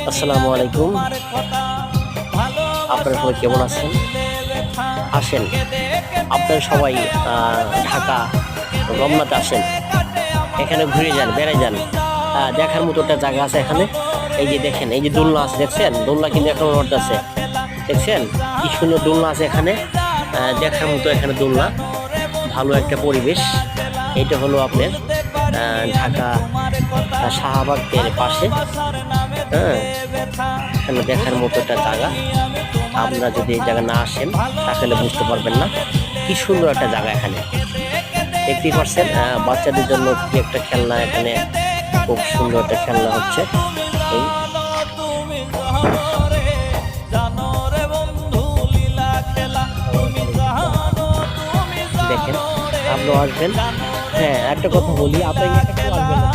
আসসালামু আলাইকুম। আপনারা সবাই কেমন আছেন? আসেন, আপনারা সবাই ঢাকা রমনাতে আসেন, এখানে ঘুরে যান, বেড়ে যান। দেখার মতো একটা জায়গা আছে এখানে। এই যে দেখেন, এই যে দোলনা আছে, দেখছেন? দোলনা কিন্তু এখনো নড়তেছে, দেখছেন? কি সুন্দর দোলনা আছে এখানে। দেখার মতো এখানে দোলনা, ভালো একটা পরিবেশ। এটা হলো আপনার ঢাকা শাহবাগের পাশে। হ্যাঁ, এখানে দেখার মতো একটা জায়গা। আপনারা যদি এই জায়গা না আসেন তাহলে বুঝতে পারবেন না কি সুন্দর একটা জায়গা। এখানে দেখতেই পাচ্ছেন বাচ্চাদের জন্য কি একটা খেলনা, এখানে খুব সুন্দর একটা খেলনা হচ্ছে। এই দেখেন, আপনিও আসবেন। হ্যাঁ, একটা কথা বলি, আপনাকে একটু আসবেন না,